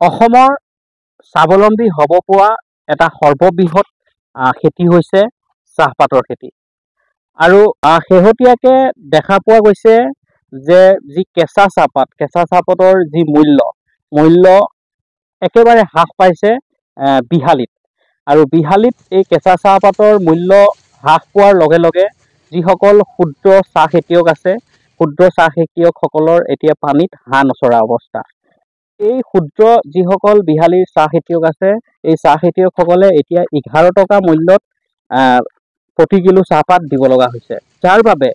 অসমৰ স্বাৱলম্বী হ'ব পৰা এটা সৰ্ববৃহৎ খেতি হৈছে চাহপাতৰ খেতি। আৰু শেহতীয়াকৈ দেখা পোৱা গৈছে যে যি কেঁচা চাহপাতৰ যি মূল্য একেবাৰে হ্ৰাস পাইছে বিহালীত। আৰু বিহালীত এই কেঁচা চাহপাতৰ মূল্য হ্ৰাস পোৱাৰ লগে লগে যিসকল ক্ষুদ্ৰ চাহ খেতিয়ক আছে, ক্ষুদ্ৰ চাহ খেতিয়কসকলৰ এতিয়া পানীত হাঁহ নচৰা অৱস্থা। এই ক্ষুদ্ৰ যিসকল বিহালীৰ চাহ খেতিয়ক আছে, এই চাহ খেতিয়কসকলে এতিয়া 11 টকা মূল্যত প্ৰতি কিলো চাহপাত দিব লগা হৈছে, যাৰ বাবে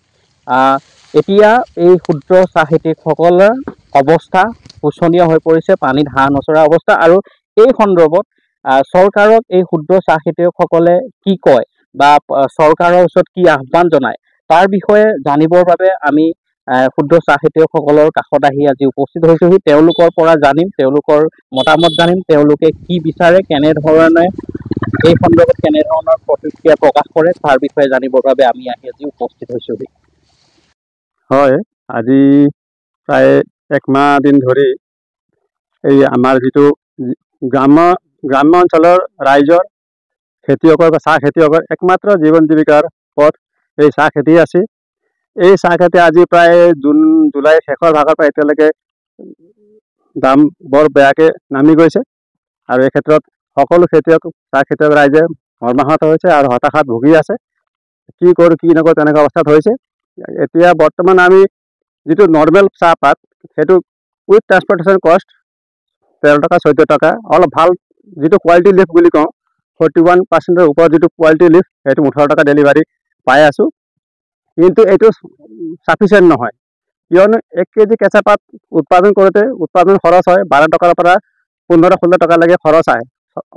এতিয়া এই ক্ষুদ্ৰ চাহ খেতিয়কসকলৰ অৱস্থা শোচনীয় হৈ পৰিছে, পানীত হাঁহ নচৰা অৱস্থা। আৰু এই সন্দৰ্ভত চৰকাৰক এই ক্ষুদ্ৰ চাহ খেতিয়কসকলে কি কয় বা চৰকাৰৰ ওচৰত কি আহ্বান জনায়, তাৰ বিষয়ে জানিবৰ বাবে আমি ক্ষুদ্ৰ চাহ খেতিয়কসকলৰ কাষত আহি আজি উপস্থিত হৈছোহি। তেওঁলোকৰ পৰা জানিম, তেওঁলোকৰ মতামত জানিম, তেওঁলোকে কি বিচাৰে, কেনেধৰণে এই সন্দৰ্ভত কেনেধৰণৰ প্ৰতিক্ৰিয়া প্ৰকাশ কৰে, তাৰ বিষয়ে জানিবৰ বাবে আমি আহি আজি উপস্থিত হৈছোহি। হয়, আজি প্ৰায় 1 মাহ দিন ধৰি এই আমাৰ যিটো গ্ৰাম্য অঞ্চলৰ ৰাইজৰ খেতিয়কৰ বা চাহ খেতিয়কৰ একমাত্ৰ জীৱন জীৱিকাৰ পথ এই চাহ খেতি আছে। এই চাহ খেতি আজি প্ৰায় জুলাই শেষৰ ভাগৰ পৰা এতিয়ালৈকে দাম বৰ বেয়াকৈ নামি গৈছে। আৰু এই ক্ষেত্ৰত সকলো চাহ খেতিয়ক ৰাইজে মৰ্মাহত হৈছে আৰু হতাশাত ভুগি আছে। কি কৰোঁ কি নকৰোঁ তেনেকুৱা অৱস্থাত হৈছে। এতিয়া বৰ্তমান আমি যিটো নৰ্মেল চাহপাত, সেইটো উইথ ট্ৰান্সপৰ্টেশ্যন কষ্ট 13 টকা 14 টকা, অলপ ভাল যিটো কোৱালিটি লিফ বুলি কওঁ 41% ওপৰত যিটো কোৱালিটি লিফ, সেইটো 18 টকা ডেলিভাৰী পাই আছোঁ। কিন্তু এইটো চাফিচিয়েণ্ট নহয়, কিয়নো 1 কেজি কেঁচাপাত উৎপাদন কৰোঁতে উৎপাদন খৰচ হয় 12 টকাৰ পৰা 15-16 টকালৈকে খৰচ আহে।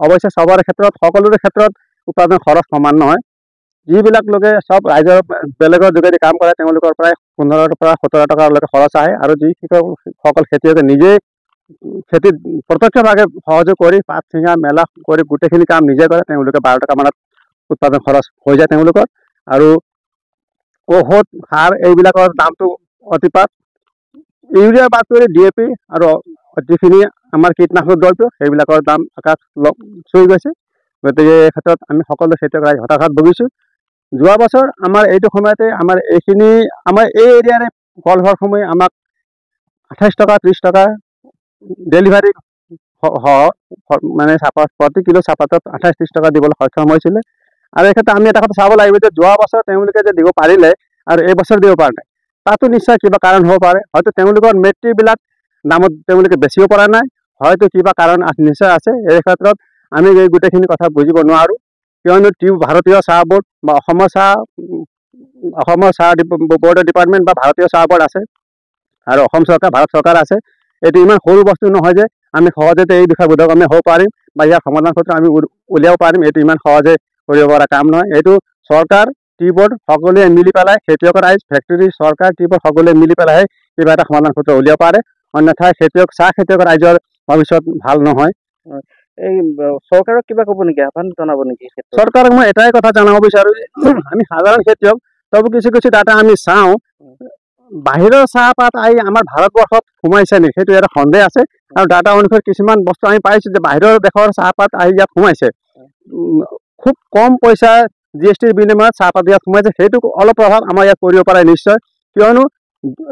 অৱশ্যে চবৰে ক্ষেত্ৰত, সকলোৰে ক্ষেত্ৰত উৎপাদন খৰচ সমান নহয়। যিবিলাক লোকে চব ৰাইজৰ বেলেগৰ যোগেদি কাম কৰে, তেওঁলোকৰ প্ৰায় 15 পৰা 17 টকালৈকে খৰচ আহে। আৰু যিসকল খেতিয়কে নিজেই খেতিত প্ৰত্যক্ষভাৱে সহযোগ কৰি পাত ছিঙা মেলা কৰি গোটেইখিনি কাম নিজে কৰে, তেওঁলোকে 12 টকা মানত উৎপাদন খৰচ হৈ যায় তেওঁলোকৰ। আৰু ঔষধ সাৰ এইবিলাকৰ দামটো অতিপাত। ইউৰিয়া বাদ কৰি DAP আৰু যিখিনি আমাৰ কীটনাশক দ্ৰব্য, সেইবিলাকৰ দাম আকাশ চুই গৈছে। গতিকে এই ক্ষেত্ৰত আমি সকলো খেতিয়ক ৰাইজ হতাশাত ভুগিছোঁ। যোৱা বছৰ আমাৰ এইটো সময়তে আমাৰ এই এৰিয়াৰে কলঘৰসমূহে আমাক 28 টকা 30 টকা ডেলিভাৰী মানে প্ৰতি কিলো চাহপাতত 28-30 টকা দিবলৈ সক্ষম হৈছিলে। আৰু এই ক্ষেত্ৰত আমি এটা কথা চাব লাগিব যে যোৱা বছৰ তেওঁলোকে যে দিব পাৰিলে আৰু এই বছৰ দিব পৰা নাই, তাতো নিশ্চয় কিবা কাৰণ হ'ব পাৰে। হয়তো তেওঁলোকৰ মেট্ৰিবিলাক দামত তেওঁলোকে বেচিব পৰা নাই, হয়তো কিবা কাৰণ নিশ্চয় আছে। এই ক্ষেত্ৰত আমি এই গোটেইখিনি কথা বুজিব নোৱাৰোঁ, কিয়নো ভাৰতীয় চাহ বোৰ্ড বা অসমৰ চাহ বোৰ্ডৰ ডিপাৰ্টমেণ্ট বা ভাৰতীয় চাহ বোৰ্ড আছে আৰু অসম চৰকাৰ, ভাৰত চৰকাৰ আছে। এইটো ইমান সৰু বস্তু নহয় যে আমি সহজতে এই বিষয়ে বোধগম্য হ'ব পাৰিম বা ইয়াৰ সমাধান সূত্ৰ আমি উলিয়াব পাৰিম। এইটো ইমান সহজে কৰিব পৰা কাম নহয়। এইটো চৰকাৰ, টি বোৰ্ড সকলোৱে মিলি পেলাই, খেতিয়কৰ ৰাইজ, ফেক্টৰী, চৰকাৰ, টি বোৰ্ড সকলোৱে মিলি পেলাই কিবা এটা সমাধান সূত্ৰ উলিয়াব পাৰে। অন্যথা চাহ খেতিয়কৰ ৰাইজৰ ভৱিষ্যত ভাল নহয়। এই চৰকাৰক কিবা ক'ব নেকি, আহ্বান জনাব নেকি? চৰকাৰক মই এটাই কথা জনাব বিচাৰোঁ, আমি সাধাৰণ খেতিয়ক, তবু কিছু ডাটা আমি চাওঁ, বাহিৰৰ চাহপাত আহি আমাৰ ভাৰতবৰ্ষত সোমাইছে নেকি সেইটো এটা সন্দেহ আছে। আৰু ডাটা অনুসৰি কিছুমান বস্তু আমি পাইছোঁ যে বাহিৰৰ দেশৰ চাহপাত আহি ইয়াত সোমাইছে, খুব কম পইচা GSTৰ বিনিময়ত চাহপাত ইয়াত সোমাইছে। সেইটো অলপ প্ৰভাৱ আমাৰ ইয়াত পৰিব পাৰে নিশ্চয়, কিয়নো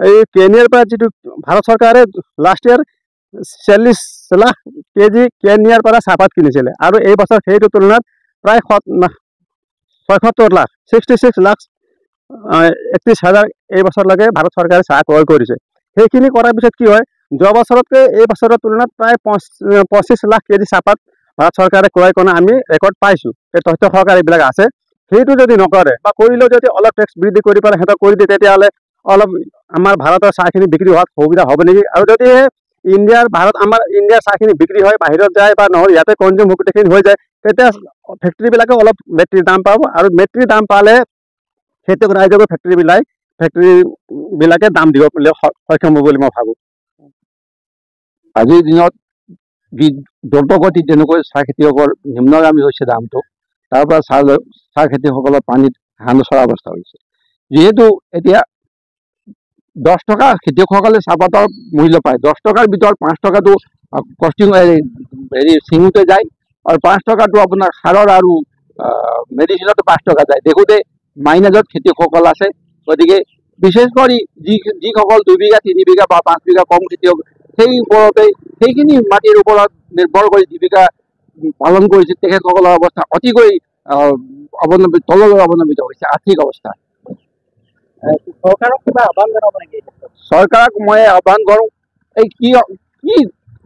এই কেনিয়াৰ পৰা যিটো ভাৰত চৰকাৰে লাষ্ট ইয়াৰ 40 লাখ কেজি কেনিয়াৰ পৰা চাহপাত কিনিছিলে, আৰু এই বছৰ সেইটো তুলনাত প্ৰায় 76 লাখ 31,30,000 এই বছৰলৈকে ভাৰত চৰকাৰে চাহ ক্ৰয় কৰিছে। সেইখিনি কৰাৰ পিছত কি হয়, যোৱা বছৰতকৈ এই বছৰৰ তুলনাত প্ৰায় 25 লাখ কেজি চাহপাত ভাৰত চৰকাৰে ক্ৰয় কৰা আমি ৰেকৰ্ড পাইছোঁ। এই তথ্য সহকাৰে এইবিলাক আছে। সেইটো যদি নকৰে বা কৰিলেও যদি অলপ টেক্স বৃদ্ধি কৰি পেলাই সিহঁতক কৰি দিয়ে, তেতিয়াহ'লে অলপ আমাৰ ভাৰতৰ চাহখিনি বিক্ৰী হোৱাত সুবিধা হ'ব নেকি। আৰু যদি আমাৰ ইণ্ডিয়াৰ চাহখিনি বিক্ৰী হয়, বাহিৰত যায় বা নহ'লে ইয়াতে কনজিউম গোটেইখিনি হৈ যায়, তেতিয়া ফেক্টৰীবিলাকে অলপ মেট্ৰিৰ দাম পাব, আৰু মেট্ৰিৰ দাম পালে খেতিয়ক ৰাইজকো ফেক্টৰীবিলাকে দাম দিব সক্ষম হ'ব বুলি মই ভাবোঁ। আজিৰ দিনত দ্ৰুতগতিত যেনেকৈ চাহ খেতিয়কৰ নিম্নগামী হৈছে দামটো, তাৰ পৰা চাহ খেতিয়কসকলৰ পানীত হাঁহ নচৰা অৱস্থা হৈছে। যিহেতু এতিয়া 10 টকা খেতিয়কসকলে চাহপাতৰ মূল্য পায়, 10 টকাৰ ভিতৰত 5 টকাটো কষ্টিং হেৰি ছিঙোতে যায় আৰু 5 টকাটো আপোনাৰ সাৰৰ আৰু মেডিচিনতো 5 টকা যায়। দেখোঁতে মাইনাজত খেতিয়কসকল আছে। গতিকে বিশেষ কৰি যিসকল 2 বিঘা 3 বিঘা বা 5 বিঘা কম খেতিয়ক সেই ওপৰতে সেইখিনি মাটিৰ ওপৰত নিৰ্ভৰ কৰি জীৱিকা পালন কৰিছে, তেখেতসকলৰ অৱস্থা অতিকৈ তললৈ অৱনমিত হৈছে আৰ্থিক অৱস্থা। চৰকাৰক কিবা আহ্বান জনাব নেকি? চৰকাৰক মই আহ্বান কৰোঁ, এই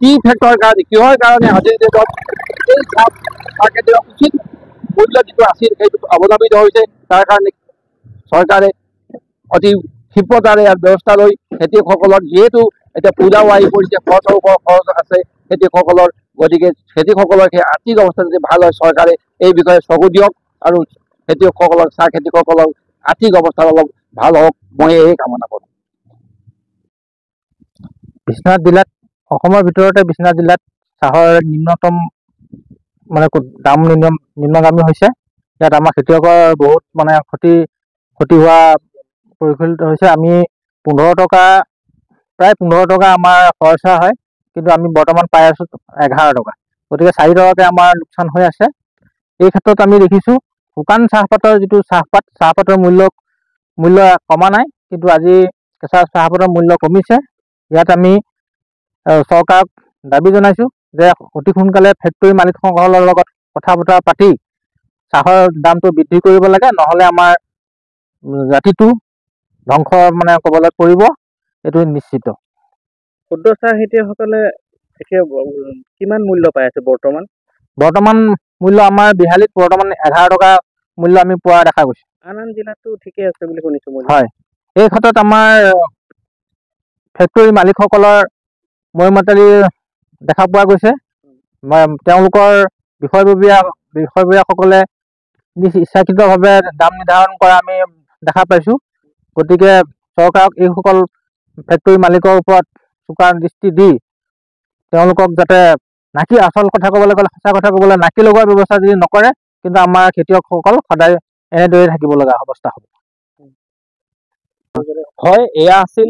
কি ফেক্টৰ কাৰণে কিহৰ কাৰণে আজিৰ ডেটত এই চাহ খেতিয়ক উচিত মূল্য যিটো আছিল সেইটো অৱনমিত হৈছে। তাৰ কাৰণে চৰকাৰে অতি ক্ষিপ্ৰতাৰে ইয়াৰ ব্যৱস্থা লৈ খেতিয়কসকলৰ যিহেতু এতিয়া পূজাও আহি পৰিছে, খৰচৰ ওপৰত খৰচ আছে খেতিয়কসকলৰ। গতিকে খেতিয়কসকলৰ সেই আৰ্থিক অৱস্থা যদি ভাল হয়, চৰকাৰে এই বিষয়ে চকু দিয়ক আৰু খেতিয়কসকলৰ চাহ খেতিয়কসকলৰ আৰ্থিক অৱস্থা অলপ ভাল হওক, মই এই কামনা কৰোঁ। বিশ্বনাথ জিলাত অসমৰ ভিতৰতে বিশ্বনাথ জিলাত চাহৰ নিম্নতম মানে দাম নিম্নগামী হৈছে। ইয়াত আমাৰ খেতিয়কৰ বহুত মানে ক্ষতি হোৱা পৰিলক্ষিত হৈছে। আমি 15 টকা প্ৰায় 15 টকা আমাৰ খৰচা হয়, কিন্তু আমি বৰ্তমান পাই আছোঁ 11 টকা। গতিকে 4 টকাকৈ আমাৰ লোকচান হৈ আছে। এই ক্ষেত্ৰত আমি দেখিছোঁ শুকান চাহপাতৰ যিটো চাহপাতৰ মূল্য কমা নাই, কিন্তু আজি কেঁচা চাহপাতৰ মূল্য কমিছে। ইয়াত আমি চৰকাৰক দাবী জনাইছোঁ যে অতি সোনকালে ফেক্টৰী মালিকসকলৰ লগত কথা বতৰা পাতি চাহৰ দামটো বৃদ্ধি কৰিব লাগে, নহ'লে আমাৰ জাতিটো ধ্বংস মানে কবলত পৰিব, এইটো নিশ্চিত। ক্ষুদ্ৰ চাহ খেতিয়কসকলে কিমান মূল্য পাই আছে বৰ্তমান মূল্য আমাৰ বিহালীত বৰ্তমান 11 টকা মূল্য আমি পোৱা দেখা গৈছে। আন জিলাতো ঠিকে আছে বুলি শুনিছোঁ মই। হয়, এই ক্ষেত্ৰত আমাৰ ফেক্টৰী মালিকসকলৰ মইমাতালি দেখা পোৱা গৈছে। তেওঁলোকৰ বিষয়ববীয়াসকলে ইচ্ছাকৃতভাৱে দাম নিৰ্ধাৰণ কৰা আমি দেখা পাইছোঁ। গতিকে চৰকাৰক এইসকল ফেক্টৰী মালিকৰ ওপৰত চোকা দৃষ্টি দি তেওঁলোকক যাতে আচল কথা ক'বলৈ গ'লে সঁচা কথা ক'বলৈ নাকি লগোৱাৰ ব্যৱস্থা যদি নকৰে, কিন্তু আমাৰ খেতিয়কসকল সদায় এনেদৰে থাকিব লগা অৱস্থা হ'ব। হয়, এয়া আছিল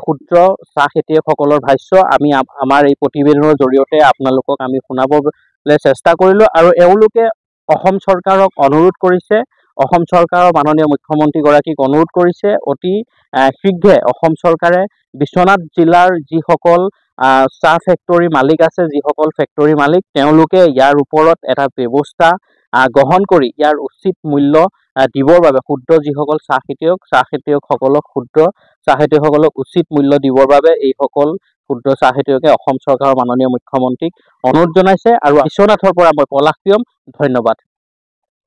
ক্ষুদ্ৰ চাহ খেতিয়কসকলৰ ভাষ্য। আমি আমাৰ এই প্ৰতিবেদনৰ জৰিয়তে আপোনালোকক আমি শুনাবলৈ চেষ্টা কৰিলোঁ, আৰু এওঁলোকে অসম চৰকাৰক অনুৰোধ কৰিছে, অসম চৰকাৰৰ মাননীয় মুখ্যমন্ত্ৰীগৰাকীক অনুৰোধ কৰিছে অতি শীঘ্ৰে অসম চৰকাৰে বিশ্বনাথ জিলাৰ যিসকল চাহ ফেক্টৰী মালিক আছে, যিসকল ফেক্টৰী মালিক, তেওঁলোকে ইয়াৰ ওপৰত এটা ব্যৱস্থা গ্ৰহণ কৰি ইয়াৰ উচিত মূল্য দিবৰ বাবে ক্ষুদ্ৰ যিসকল চাহ খেতিয়কসকলক উচিত মূল্য দিবৰ বাবে এইসকল ক্ষুদ্ৰ চাহ খেতিয়কে অসম চৰকাৰৰ মাননীয় মুখ্যমন্ত্ৰীক অনুৰোধ জনাইছে। আৰু বিশ্বনাথৰ পৰা মই পলাশ প্ৰিয়ম, ধন্যবাদ।